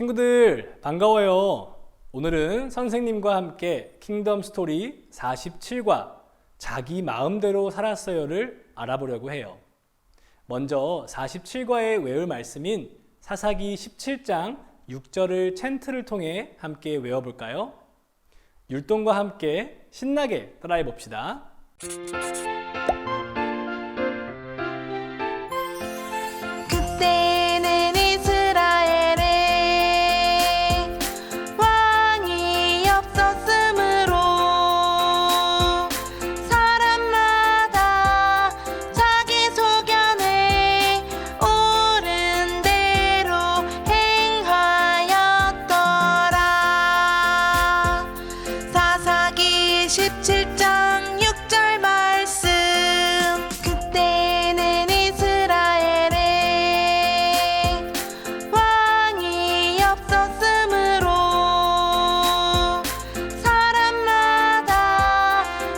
친구들 반가워요. 오늘은 선생님과 함께 킹덤 스토리 47과 자기 마음대로 살았어요를 알아보려고 해요. 먼저 47과의 외울 말씀인 사사기 17장 6절을 챈트를 통해 함께 외워볼까요? 율동과 함께 신나게 따라해 봅시다. 그때는 이스라엘에 왕이 없었으므로 사람마다 자기 소견에 옳은 대로 행하였더라. 사사기 17장 6절 말씀. 그때는 이스라엘에 왕이 없었으므로 사람마다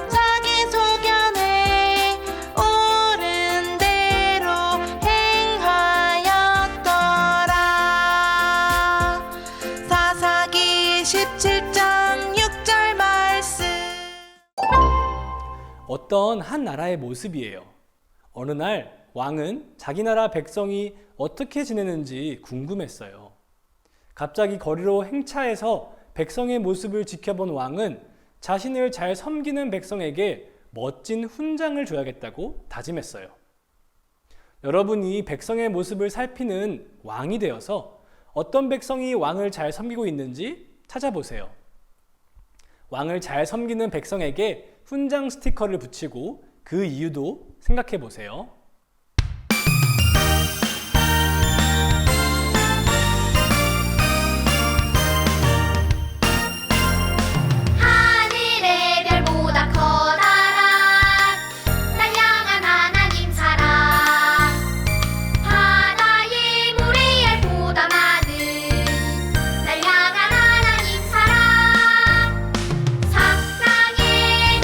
자기 소견에 옳은 대로 행하였더라. 사사기 17장 6절 말씀. 어떤 한 나라의 모습이에요. 어느 날 왕은 자기 나라 백성이 어떻게 지내는지 궁금했어요. 갑자기 거리로 행차해서 백성의 모습을 지켜본 왕은 자신을 잘 섬기는 백성에게 멋진 훈장을 줘야겠다고 다짐했어요. 여러분이 백성의 모습을 살피는 왕이 되어서 어떤 백성이 왕을 잘 섬기고 있는지 찾아보세요. 왕을 잘 섬기는 백성에게 훈장 스티커를 붙이고 그 이유도 생각해 보세요. 하늘의 별보다 커다란 날 향한 하나님 사랑, 바다의 모래알보다 많은 날 향한 하나님 사랑, 상상해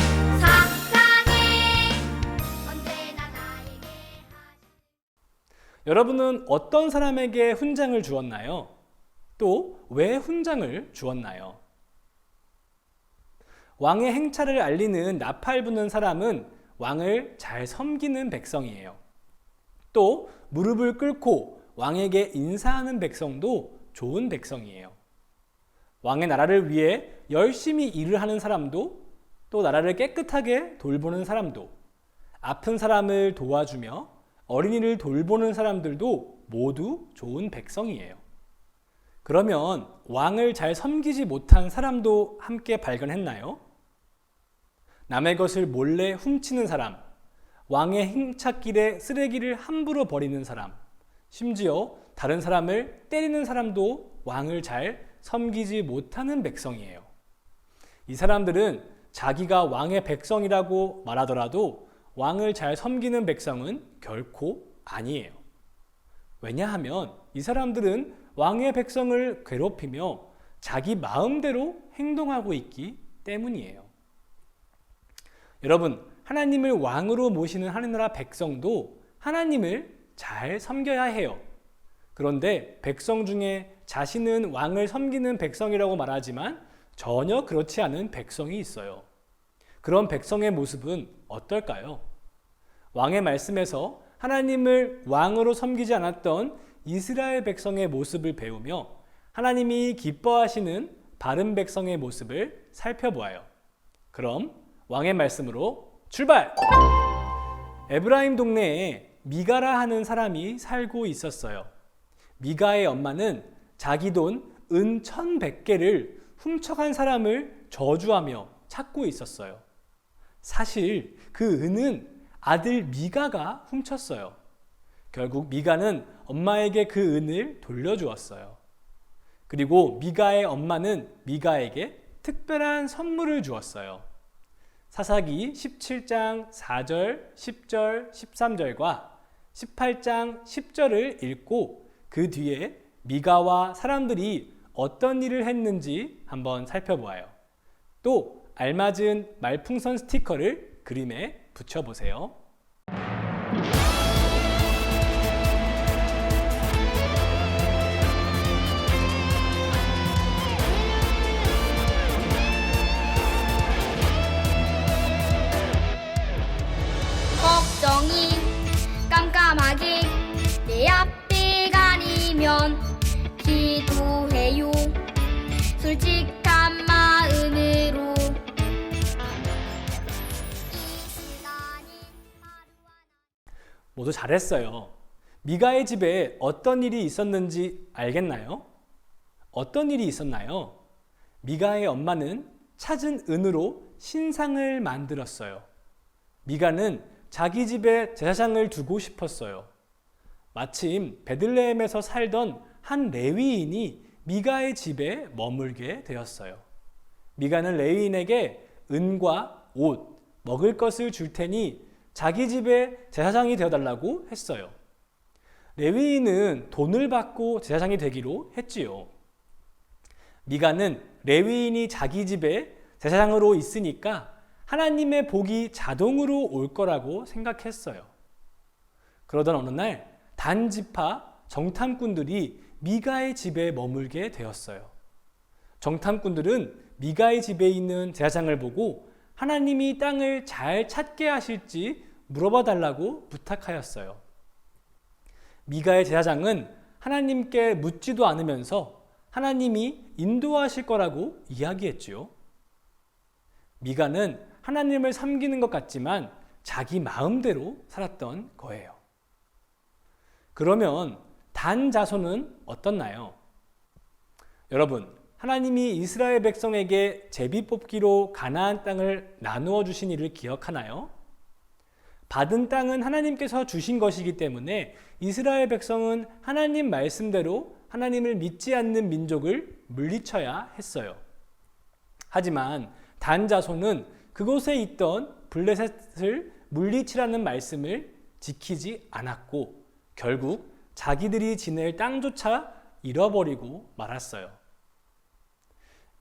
언제나 나에게 여러분은 어떤 사람에게 훈장을 주었나요? 또 왜 훈장을 주었나요? 왕의 행차를 알리는 나팔 부는 사람은 왕을 잘 섬기는 백성이에요. 또 무릎을 꿇고 왕에게 인사하는 백성도 좋은 백성이에요. 왕의 나라를 위해 열심히 일을 하는 사람도, 또 나라를 깨끗하게 돌보는 사람도, 아픈 사람을 도와주며 어린이를 돌보는 사람들도 모두 좋은 백성이에요. 그러면 왕을 잘 섬기지 못한 사람도 함께 발견했나요? 남의 것을 몰래 훔치는 사람, 왕의 행차길에 쓰레기를 함부로 버리는 사람, 심지어 다른 사람을 때리는 사람도 왕을 잘 섬기지 못하는 백성이에요. 이 사람들은 자기가 왕의 백성이라고 말하더라도 왕을 잘 섬기는 백성은 결코 아니에요. 왜냐하면 이 사람들은 왕의 백성을 괴롭히며 자기 마음대로 행동하고 있기 때문이에요. 여러분, 하나님을 왕으로 모시는 하늘나라 백성도 하나님을 잘 섬겨야 해요. 그런데 백성 중에 자신은 왕을 섬기는 백성이라고 말하지만 전혀 그렇지 않은 백성이 있어요. 그런 백성의 모습은 어떨까요? 왕의 말씀에서 하나님을 왕으로 섬기지 않았던 이스라엘 백성의 모습을 배우며 하나님이 기뻐하시는 바른 백성의 모습을 살펴보아요. 그럼 왕의 말씀으로 출발! 에브라임 동네에 미가라 하는 사람이 살고 있었어요. 미가의 엄마는 자기 돈 은 1,100개를 훔쳐간 사람을 저주하며 찾고 있었어요. 사실 그 은은 아들 미가가 훔쳤어요. 결국 미가는 엄마에게 그 은을 돌려주었어요. 그리고 미가의 엄마는 미가에게 특별한 선물을 주었어요. 사사기 17장 4절, 10절, 13절과 18장 10절을 읽고 그 뒤에 미가와 사람들이 어떤 일을 했는지 한번 살펴보아요. 또 알맞은 말풍선 스티커를 그림에 붙여보세요. 솔직한 마음으로 이 시간이 모두 잘했어요. 미가의 집에 어떤 일이 있었는지 알겠나요? 어떤 일이 있었나요? 미가의 엄마는 찾은 은으로 신상을 만들었어요. 미가는 자기 집에 제사장을 두고 싶었어요. 마침 베들레헴에서 살던 한 레위인이 미가의 집에 머물게 되었어요. 미가는 레위인에게 은과 옷, 먹을 것을 줄 테니 자기 집에 제사장이 되어달라고 했어요. 레위인은 돈을 받고 제사장이 되기로 했지요. 미가는 레위인이 자기 집에 제사장으로 있으니까 하나님의 복이 자동으로 올 거라고 생각했어요. 그러던 어느 날 단지파 정탐꾼들이 미가의 집에 머물게 되었어요. 정탐꾼들은 미가의 집에 있는 제사장을 보고 하나님이 땅을 잘 찾게 하실지 물어봐 달라고 부탁하였어요. 미가의 제사장은 하나님께 묻지도 않으면서 하나님이 인도하실 거라고 이야기했지요. 미가는 하나님을 섬기는 것 같지만 자기 마음대로 살았던 거예요. 그러면 단 자손은 어떻나요? 여러분, 하나님이 이스라엘 백성에게 제비 뽑기로 가나안 땅을 나누어 주신 일을 기억하나요? 받은 땅은 하나님께서 주신 것이기 때문에 이스라엘 백성은 하나님 말씀대로 하나님을 믿지 않는 민족을 물리쳐야 했어요. 하지만 단 자손은 그곳에 있던 블레셋을 물리치라는 말씀을 지키지 않았고 결국 자기들이 지낼 땅조차 잃어버리고 말았어요.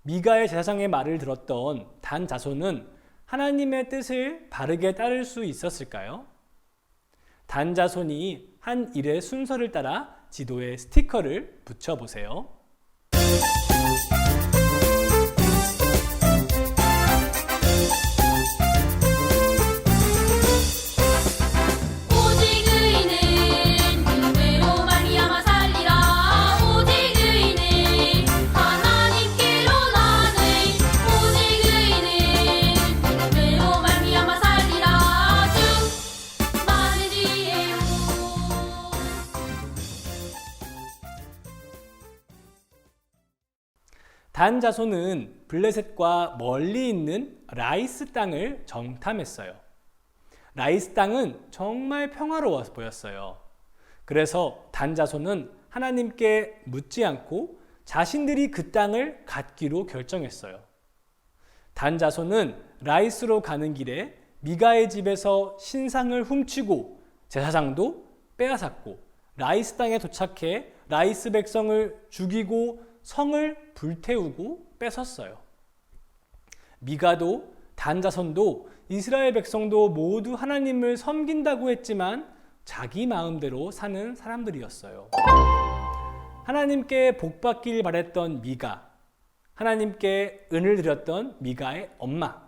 미가의 제사장의 말을 들었던 단 자손은 하나님의 뜻을 바르게 따를 수 있었을까요? 단 자손이 한 일의 순서를 따라 지도에 스티커를 붙여보세요. 오직 의인은 믿음으로 말미암아 살리라. 오직 의인은 하나님께로 나네. 오직 의인은 믿음으로 말미암아 살리라. 주 많으리에요. 단 자손은 블레셋과 멀리 있는 라이스 땅을 정탐했어요. 라이스 땅은 정말 평화로워 보였어요. 그래서 단 자손은 하나님께 묻지 않고 자신들이 그 땅을 갖기로 결정했어요. 단 자손은 라이스로 가는 길에 미가의 집에서 신상을 훔치고 제사장도 빼앗았고 라이스 땅에 도착해 라이스 백성을 죽이고 성을 불태우고 뺏었어요. 미가도 단 자손도 이스라엘 백성도 모두 하나님을 섬긴다고 했지만 자기 마음대로 사는 사람들이었어요. 하나님께 복받길 바랬던 미가, 하나님께 은을 드렸던 미가의 엄마,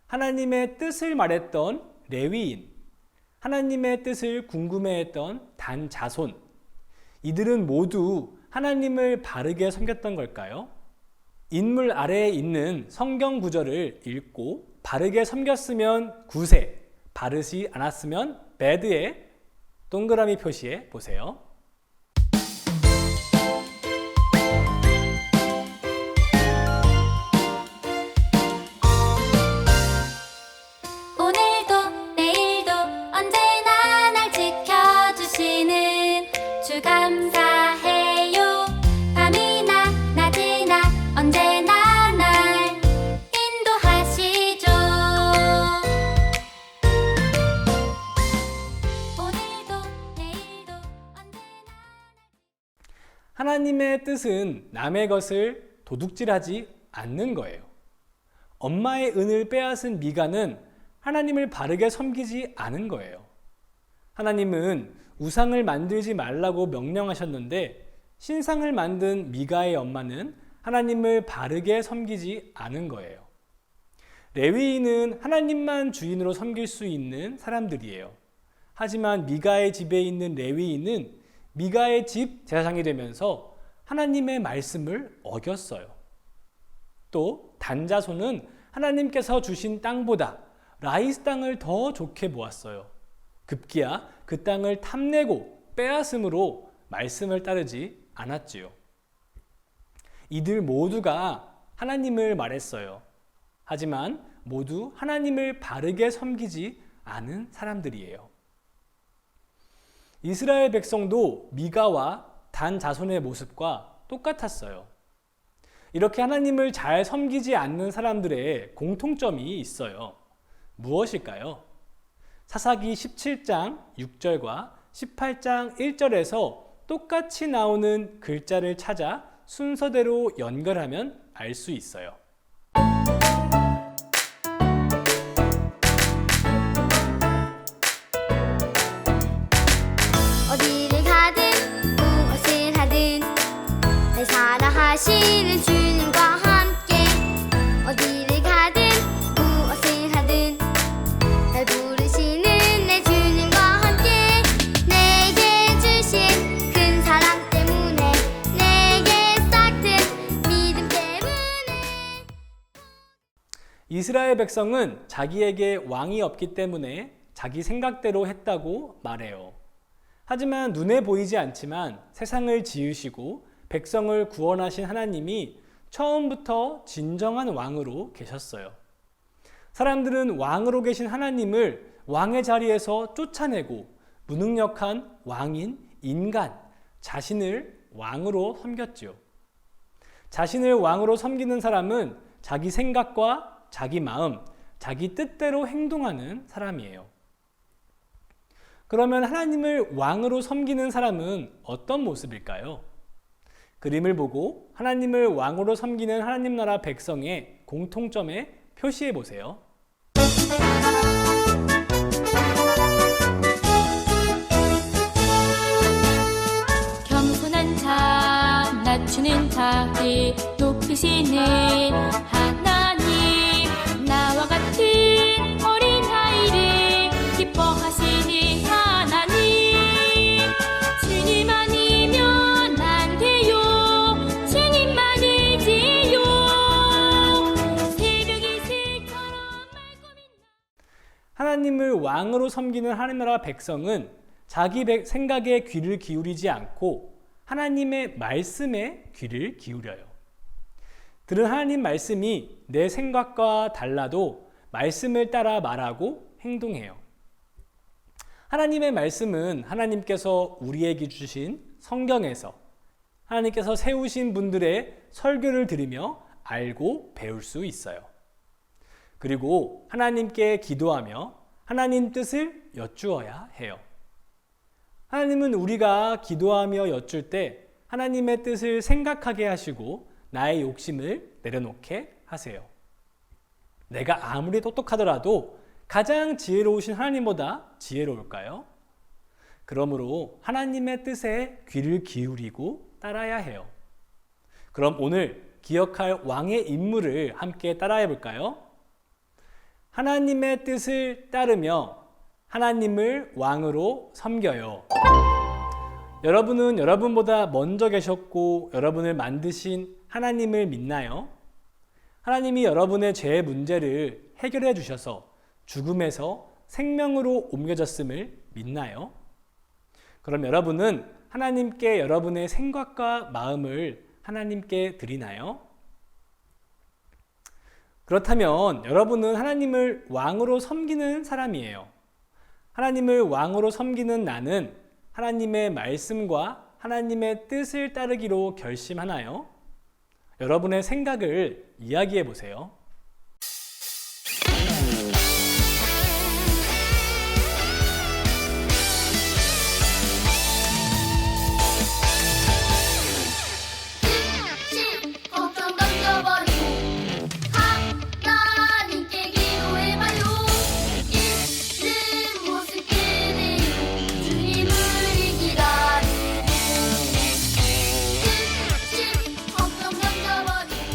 하나님의 뜻을 말했던 레위인, 하나님의 뜻을 궁금해했던 단 자손, 이들은 모두 하나님을 바르게 섬겼던 걸까요? 인물 아래에 있는 성경 구절을 읽고 바르게 섬겼으면 굿에, 바르지 않았으면 bad에 동그라미 표시해 보세요. 오늘도 내일도 언제나 날 지켜주시는 주 감사해요. 밤이나 낮이나 언제나 날 인도하시죠. 오늘도 내일도 언제나 하나님의 뜻은 남의 것을 도둑질하지 않는 거예요. 엄마의 은을 빼앗은 미가는 하나님을 바르게 섬기지 않은 거예요. 하나님은 우상을 만들지 말라고 명령하셨는데 신상을 만든 미가의 엄마는 하나님을 바르게 섬기지 않은 거예요. 레위인은 하나님만 주인으로 섬길 수 있는 사람들이에요. 하지만 미가의 집에 있는 레위인은 미가의 집 제사장이 되면서 하나님의 말씀을 어겼어요. 또 단자손은 하나님께서 주신 땅보다 라이스 땅을 더 좋게 보았어요. 급기야 그 땅을 탐내고 빼앗음으로 말씀을 따르지 않았지요. 이들 모두가 하나님을 말했어요. 하지만 모두 하나님을 바르게 섬기지 않은 사람들이에요. 이스라엘 백성도 미가와 단 자손의 모습과 똑같았어요. 이렇게 하나님을 잘 섬기지 않는 사람들의 공통점이 있어요. 무엇일까요? 사사기 17장 6절과 18장 1절에서 똑같이 나오는 글자를 찾아 순서대로 연결하면 알 수 있어요. 어디를 가든 무엇을 하든 날 사랑하시는 주님과 함께 어디를 가든 무엇을 하든 날 부르시는 내 주님과 함께 내게 주신 큰 사랑 때문에 내게 싹튼 믿음 때문에 이스라엘 백성은 자기에게 왕이 없기 때문에 자기 생각대로 했다고 말해요. 하지만 눈에 보이지 않지만 세상을 지으시고 백성을 구원하신 하나님이 처음부터 진정한 왕으로 계셨어요. 사람들은 왕으로 계신 하나님을 왕의 자리에서 쫓아내고 무능력한 왕인 인간 자신을 왕으로 섬겼지요. 자신을 왕으로 섬기는 사람은 자기 생각과 자기 마음, 자기 뜻대로 행동하는 사람이에요. 그러면 하나님을 왕으로 섬기는 사람은 어떤 모습일까요? 그림을 보고 하나님을 왕으로 섬기는 하나님 나라 백성의 공통점에 표시해 보세요. 겸손한 자, 낮추는 자를 높이시는 하나님, 나와 같은 어린아이를 기뻐하시는 하나님, 주님 아니면 안 돼요, 주님만이지요. 새벽 이슬처럼 맑고 빛나. 하나님을 왕으로 섬기는 하나님 나라 백성은 자기 생각에 귀를 기울이지 않고 하나님의 말씀에 귀를 기울여요. 들은 하나님 말씀이 내 생각과 달라도 말씀을 따라 말하고 행동해요. 하나님의 말씀은 하나님께서 우리에게 주신 성경에서 하나님께서 세우신 분들의 설교를 들으며 알고 배울 수 있어요. 그리고 하나님께 기도하며 하나님 뜻을 여쭈어야 해요. 하나님은 우리가 기도하며 여쭐 때 하나님의 뜻을 생각하게 하시고 나의 욕심을 내려놓게 하세요. 내가 아무리 똑똑하더라도 가장 지혜로우신 하나님보다 지혜로울까요? 그러므로 하나님의 뜻에 귀를 기울이고 따라야 해요. 그럼 오늘 기억할 왕의 인물을 함께 따라해 볼까요? 하나님의 뜻을 따르며 하나님을 왕으로 섬겨요. 여러분은 여러분보다 먼저 계셨고 여러분을 만드신 하나님을 믿나요? 하나님이 여러분의 죄 문제를 해결해 주셔서 죽음에서 생명으로 옮겨졌음을 믿나요? 그럼 여러분은 하나님께 여러분의 생각과 마음을 하나님께 드리나요? 그렇다면 여러분은 하나님을 왕으로 섬기는 사람이에요. 하나님을 왕으로 섬기는 나는 하나님의 말씀과 하나님의 뜻을 따르기로 결심하나요? 여러분의 생각을 이야기해 보세요. 걱정 던져버리고 하나님께 기도해봐요. 있는 모습 그대로 주님을 기다리고 걱정 던져버리고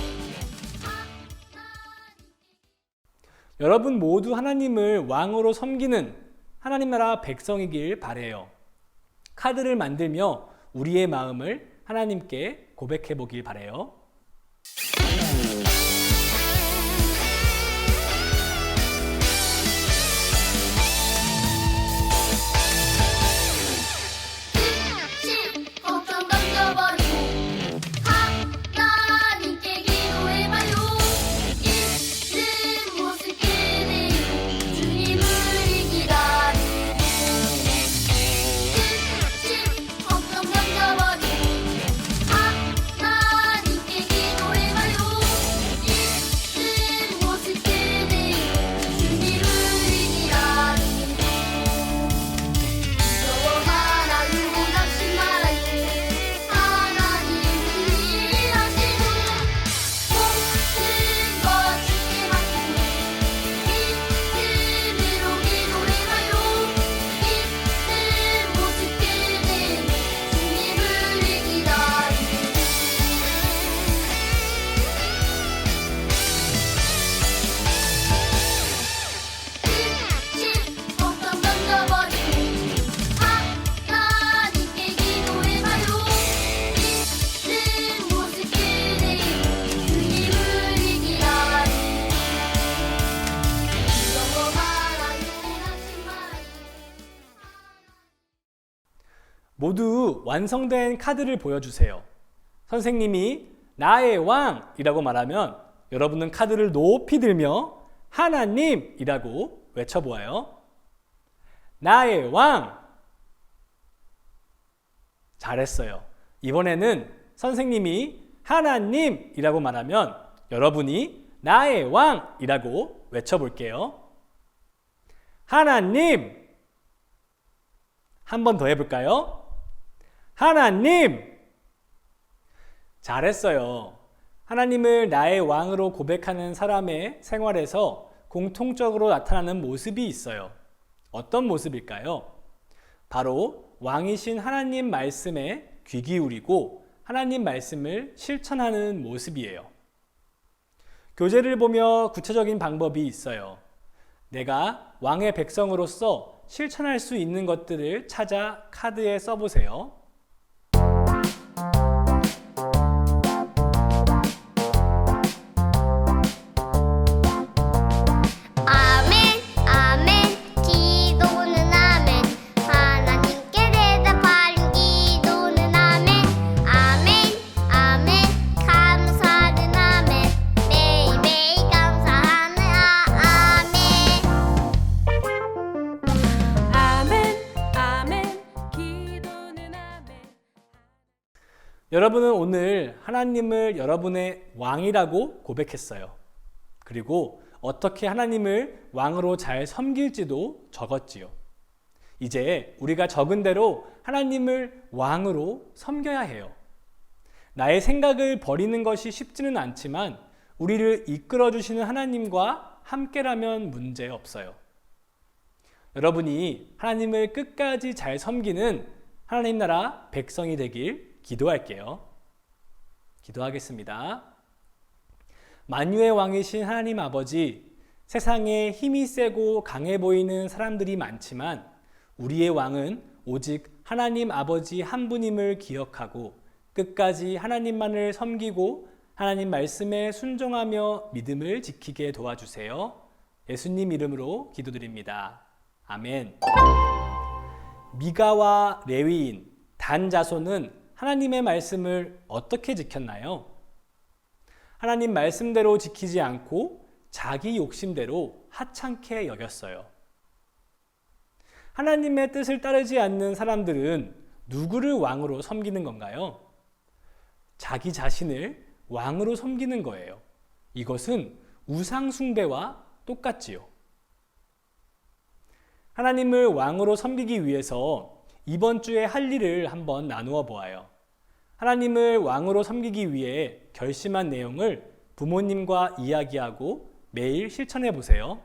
여러분 모두 하나님을 왕으로 섬기는 하나님 나라 백성이길 바래요. 카드를 만들며 우리의 마음을 하나님께 고백해 보길 바래요. 모두 완성된 카드를 보여주세요. 선생님이 나의 왕이라고 말하면 여러분은 카드를 높이 들며 하나님이라고 외쳐보아요. 나의 왕. 잘했어요. 이번에는 선생님이 하나님이라고 말하면 여러분이 나의 왕이라고 외쳐볼게요. 하나님. 한 번 더 해볼까요? 하나님. 잘했어요. 하나님을 나의 왕으로 고백하는 사람의 생활에서 공통적으로 나타나는 모습이 있어요. 어떤 모습일까요? 바로 왕이신 하나님 말씀에 귀 기울이고 하나님 말씀을 실천하는 모습이에요. 교재를 보며 구체적인 방법이 있어요. 내가 왕의 백성으로서 실천할 수 있는 것들을 찾아 카드에 써보세요. 아멘 아멘 기도는 아멘 하나님께 대답하는 기도는 아멘 아멘 아멘 감사는 아멘 매일매일 감사하는 아멘 아멘 아멘 기도는 아멘. 여러분은 오늘 하나님을 여러분의 왕이라고 고백했어요. 그리고 어떻게 하나님을 왕으로 잘 섬길지도 적었지요. 이제 우리가 적은 대로 하나님을 왕으로 섬겨야 해요. 나의 생각을 버리는 것이 쉽지는 않지만 우리를 이끌어 주시는 하나님과 함께라면 문제 없어요. 여러분이 하나님을 끝까지 잘 섬기는 하나님 나라 백성이 되길 기도할게요. 기도하겠습니다. 만유의 왕이신 하나님 아버지, 세상에 힘이 세고 강해 보이는 사람들이 많지만 우리의 왕은 오직 하나님 아버지 한 분임을 기억하고 끝까지 하나님만을 섬기고 하나님 말씀에 순종하며 믿음을 지키게 도와주세요. 예수님 이름으로 기도드립니다. 아멘. 미가와 레위인, 단 자손은 하나님의 말씀을 어떻게 지켰나요? 하나님 말씀대로 지키지 않고 자기 욕심대로 하찮게 여겼어요. 하나님의 뜻을 따르지 않는 사람들은 누구를 왕으로 섬기는 건가요? 자기 자신을 왕으로 섬기는 거예요. 이것은 우상 숭배와 똑같지요. 하나님을 왕으로 섬기기 위해서 이번 주에 할 일을 한번 나누어 보아요. 하나님을 왕으로 섬기기 위해 결심한 내용을 부모님과 이야기하고 매일 실천해 보세요.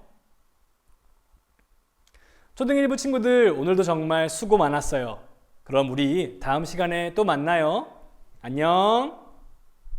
초등 1부 친구들, 오늘도 정말 수고 많았어요. 그럼 우리 다음 시간에 또 만나요. 안녕.